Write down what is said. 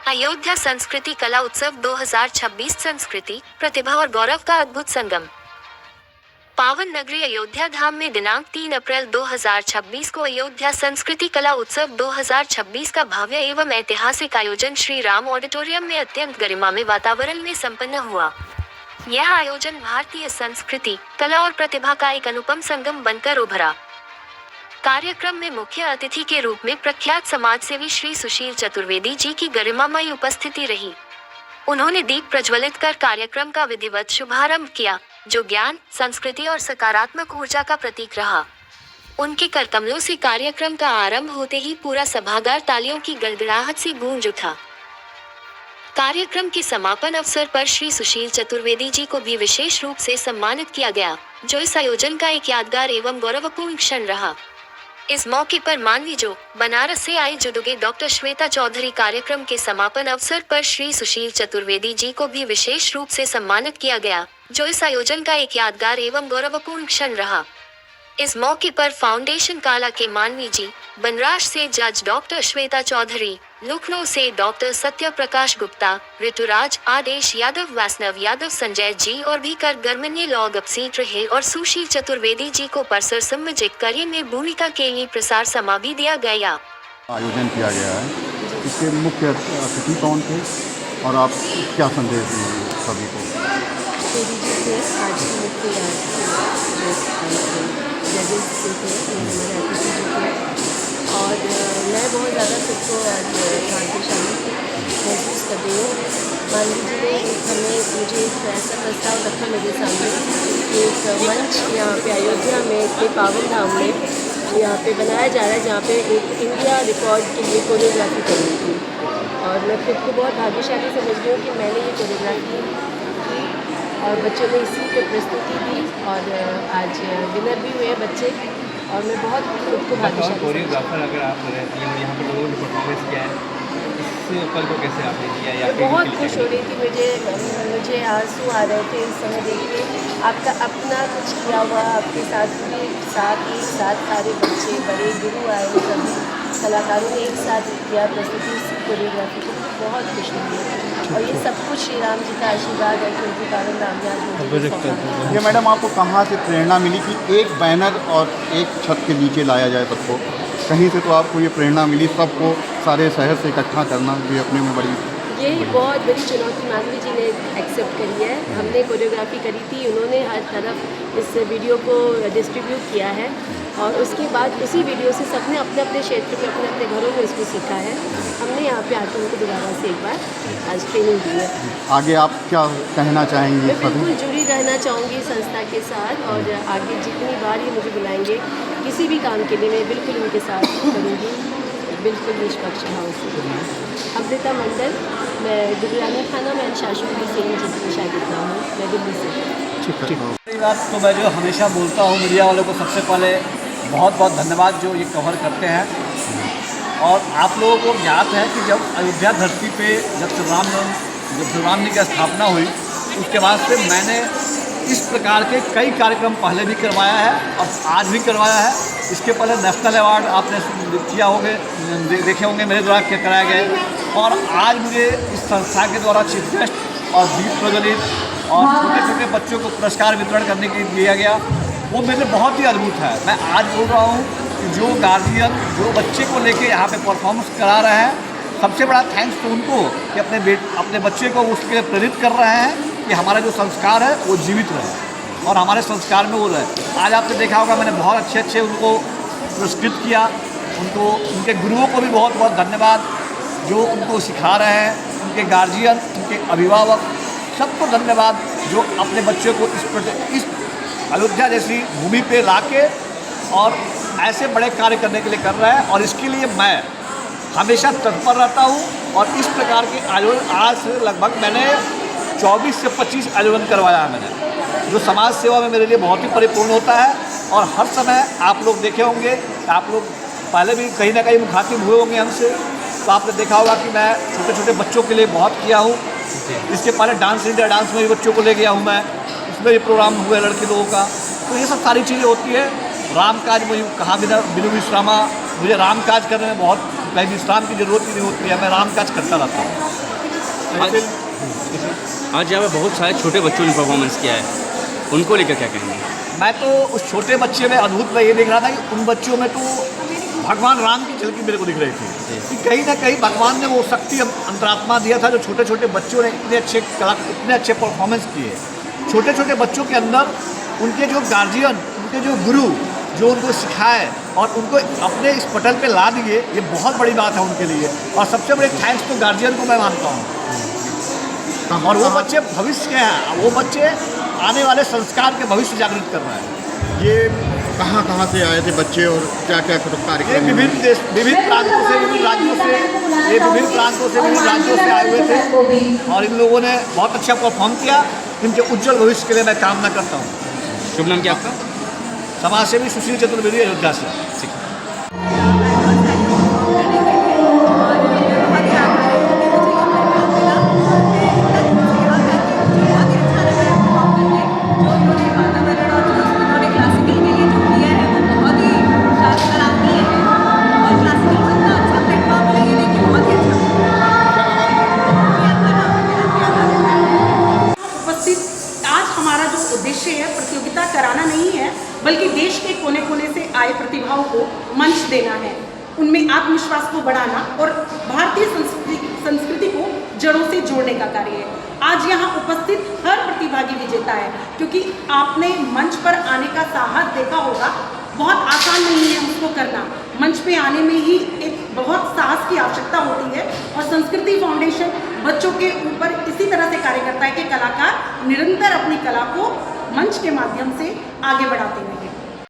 अयोध्या संस्कृति कला उत्सव 2026 संस्कृति, प्रतिभा और गौरव का अद्भुत संगम। पावन नगरी अयोध्या धाम में दिनांक 3 अप्रैल 2026 को अयोध्या संस्कृति कला उत्सव 2026 का भव्य एवं ऐतिहासिक आयोजन श्री राम ऑडिटोरियम में अत्यंत गरिमामय वातावरण में संपन्न हुआ। यह आयोजन भारतीय संस्कृति, कला और प्रतिभा का एक अनुपम संगम बनकर उभरा। कार्यक्रम में मुख्य अतिथि के रूप में प्रख्यात समाजसेवी श्री सुशील चतुर्वेदी जी की गरिमामयी उपस्थिति रही। उन्होंने दीप प्रज्वलित कर कार्यक्रम का विधिवत शुभारंभ किया, जो ज्ञान, संस्कृति और सकारात्मक ऊर्जा का प्रतीक रहा। उनके करकमलों से कार्यक्रम का आरंभ होते ही पूरा सभागार तालियों की गड़गड़ाहट से गूंज उठा। कार्यक्रम के समापन अवसर पर श्री सुशील चतुर्वेदी जी को भी विशेष रूप से सम्मानित किया गया, जो इस आयोजन का एक यादगार एवं गौरवपूर्ण क्षण रहा। इस मौके पर मानवी जो बनारस से आई जुड़ोगे डॉक्टर श्वेता चौधरी कार्यक्रम के समापन अवसर पर श्री सुशील चतुर्वेदी जी को भी विशेष रूप से सम्मानित किया गया, जो इस आयोजन का एक यादगार एवं गौरवपूर्ण क्षण रहा। इस मौके पर फाउंडेशन काला के मानवी जी, बनराश से जज डॉक्टर श्वेता चौधरी, लखनऊ से डॉक्टर सत्य प्रकाश गुप्ता, ऋतुराज, आदेश यादव, वैष्णव यादव, संजय जी और भी कर गणमान्य लोग उपस्थित रहे और सुशील चतुर्वेदी जी को परसर सम्मानित करने में भूमिका के लिए प्रसार समा भी दिया गया। आयोजन किया गया है, इसके मुख्य अतिथि कौन थे और आप क्या संदेश देंगे सभी को? आज के मुख्य जजेस थे, हमारे अतिथि थे और मैं बहुत ज़्यादा खुद को आज भाग्यशाली महसूस कर रही हूँ। मानवी जी ने मुझे एक ऐसा प्रस्ताव रखा मेरे सामने, एक मंच यहाँ पे अयोध्या में इतने पावन धाम में यहाँ पे बनाया जा रहा है, जहाँ पे एक इंडिया रिकॉर्ड के लिए कोरियोग्राफी करनी थी और मैं खुद को बहुत भाग्यशाली समझ रही हूँ कि मैंने ये कोरियोग्राफी की और बच्चों ने इसी पे प्रस्तुति दी और आज विनर भी हुए बच्चे और मैं बहुत खुद को भाग्यशाली। कोरियोग्राफर अगर आप रहती हैं, यहाँ पर लोगों ने परफॉर्मेंस किया है, इस पल को कैसे आपने लिया? या बहुत खुश हो रही थी, मुझे आंसू आ रहे थे इस समय देख के। आपका अपना कुछ किया हुआ आपके साथ भी एक साथ सारे बच्चे बड़े गुरु आए, सभी कलाकारों ने एक साथ किया प्रस्तुति कोरियोग्राफी को, बहुत खुशी हुई और ये सब कुछ श्री राम जी का आशीर्वाद है कि उनकी पावन राम। ये मैडम आपको कहाँ से प्रेरणा मिली कि एक बैनर और एक छत के नीचे लाया जाए सबको? कहीं से तो आपको ये प्रेरणा मिली सबको सारे शहर से इकट्ठा करना भी अपने में बड़ी? यही बहुत बड़ी चुनौती मानवी जी ने एक्सेप्ट करी है। हमने कोरियोग्राफी करी थी, उन्होंने हर तरफ इस वीडियो को डिस्ट्रीब्यूट किया है और उसके बाद उसी वीडियो से सबने अपने अपने क्षेत्र में अपने अपने घरों में इसको सीखा है। हमने यहाँ पे आकर उनको दोबारा से एक बार आज ट्रेनिंग दी है। आगे आप क्या कहना चाहेंगे? मैं बिल्कुल जुड़ी रहना चाहूँगी संस्था के साथ और आगे जितनी बार ये मुझे बुलाएंगे किसी भी काम के लिए मैं बिल्कुल उनके साथ करूँगी, बिल्कुल निष्पक्ष भाव से। अमृता मंडल, मैं दुर्गानी थाना में शासुकी सिंह जी की शागिर्द हूँ, मैं दिल्ली से। ठीक बात तो मैं जो हमेशा बोलता हूँ मीडिया वालों को सबसे पहले बहुत बहुत धन्यवाद जो ये कवर करते हैं। और आप लोगों को ज्ञात है कि जब अयोध्या धरती पे जब श्री राम जी की स्थापना हुई उसके बाद से मैंने इस प्रकार के कई कार्यक्रम पहले भी करवाया है और आज भी करवाया है। इसके पहले नेशनल अवार्ड आपने किया होंगे, देखे होंगे मेरे द्वारा क्या कराया गया और आज मुझे इस संस्था के द्वारा चीफ गेस्ट और दीप प्रज्वलित और छोटे छोटे बच्चों को पुरस्कार वितरण करने के लिए दिया गया, वो मेरे लिए बहुत ही अद्भुत है। मैं आज बोल रहा हूँ कि जो गार्जियन जो बच्चे को लेके यहाँ पे परफॉर्मेंस करा रहे हैं, सबसे बड़ा थैंक्स तो उनको कि अपने बच्चे को उसके लिए प्रेरित कर रहे हैं कि हमारा जो संस्कार है वो जीवित रहे और हमारे संस्कार में वो रहे। आज आपने देखा होगा मैंने बहुत अच्छे उनको पुरस्कृत किया, उनको उनके गुरुओं को भी बहुत बहुत धन्यवाद जो उनको सिखा रहे हैं, उनके गार्जियन, उनके अभिभावक सबको धन्यवाद जो अपने बच्चों को इस अयोध्या जैसी भूमि पे लाके और ऐसे बड़े कार्य करने के लिए कर रहे हैं और इसके लिए मैं हमेशा तत्पर रहता हूँ। और इस प्रकार के आयोजन आज से लगभग मैंने 24 से 25 आयोजन करवाया है मैंने, जो समाज सेवा में मेरे लिए बहुत ही परिपूर्ण होता है। और हर समय आप लोग देखे होंगे, आप लोग पहले भी कहीं ना कहीं मुखातिब हुए होंगे हमसे, तो आपने देखा होगा कि मैं छोटे छोटे बच्चों के लिए बहुत किया हूँ। इसके पहले डांस इंडिया डांस में भी बच्चों को ले गया हूँ मैं, उसमें भी प्रोग्राम हुए लड़के लोगों का। तो ये सब सारी चीज़ें होती है। राम काज मुझे कहा बिनु विश्रामा, मुझे राम काज करने में बहुत कहीं विश्राम की ज़रूरत ही नहीं होती है, मैं राम काज करता रहता हूँ। आज यहाँ पे बहुत सारे छोटे बच्चों ने परफॉर्मेंस किया है, उनको लेकर क्या कहेंगे? मैं तो उस छोटे बच्चे में अद्भुत मैं ये देख रहा था कि उन बच्चों में तो भगवान राम की झलकी मेरे को दिख रही थी कि कहीं ना कहीं भगवान ने वो शक्ति अंतरात्मा दिया था जो छोटे छोटे बच्चों ने इतने अच्छे परफॉर्मेंस किए। छोटे छोटे बच्चों के अंदर उनके जो गार्जियन, उनके जो गुरु जो उनको सिखाए और उनको अपने इस पटल पे ला दिए, ये बहुत बड़ी बात है उनके लिए। और सबसे बड़े थैंक्स तो गार्जियन को मैं मानता हूँ। और वो बच्चे भविष्य के हैं, वो बच्चे आने वाले संस्कार के भविष्य जागृत कर रहे हैं। ये कहाँ से आए थे बच्चे और क्या क्या ये कार्यक्रम? विभिन्न देश, विभिन्न प्रांतों से, विभिन्न राज्यों से, ये विभिन्न प्रांतों से, विभिन्न राज्यों से आए हुए थे और इन लोगों ने बहुत अच्छा परफॉर्म किया। इनके उज्जवल भविष्य के लिए मैं कामना करता हूँ। शुभ नाम क्या आपका? समाज सेवी सुशील चतुर्वेदी, अयोध्या से। उद्देश्य है प्रतियोगिता कराना नहीं है, बल्कि देश के कोने कोने से आए प्रतिभाओं को मंच देना है, उनमें आत्मविश्वास को बढ़ाना और भारतीय संस्कृति को जड़ों से जोड़ने का कार्य है। आज यहाँ उपस्थित हर प्रतिभागी विजेता है, क्योंकि आपने मंच पर आने का साहस देखा होगा। बहुत आसान नहीं है उसको करना, मंच पे आने में ही एक बहुत साहस की आवश्यकता होती है। और संस्कृति फाउंडेशन बच्चों के ऊपर इसी तरह से कार्य करता है कि कलाकार निरंतर अपनी कला को मंच के माध्यम से आगे बढ़ाते हैं।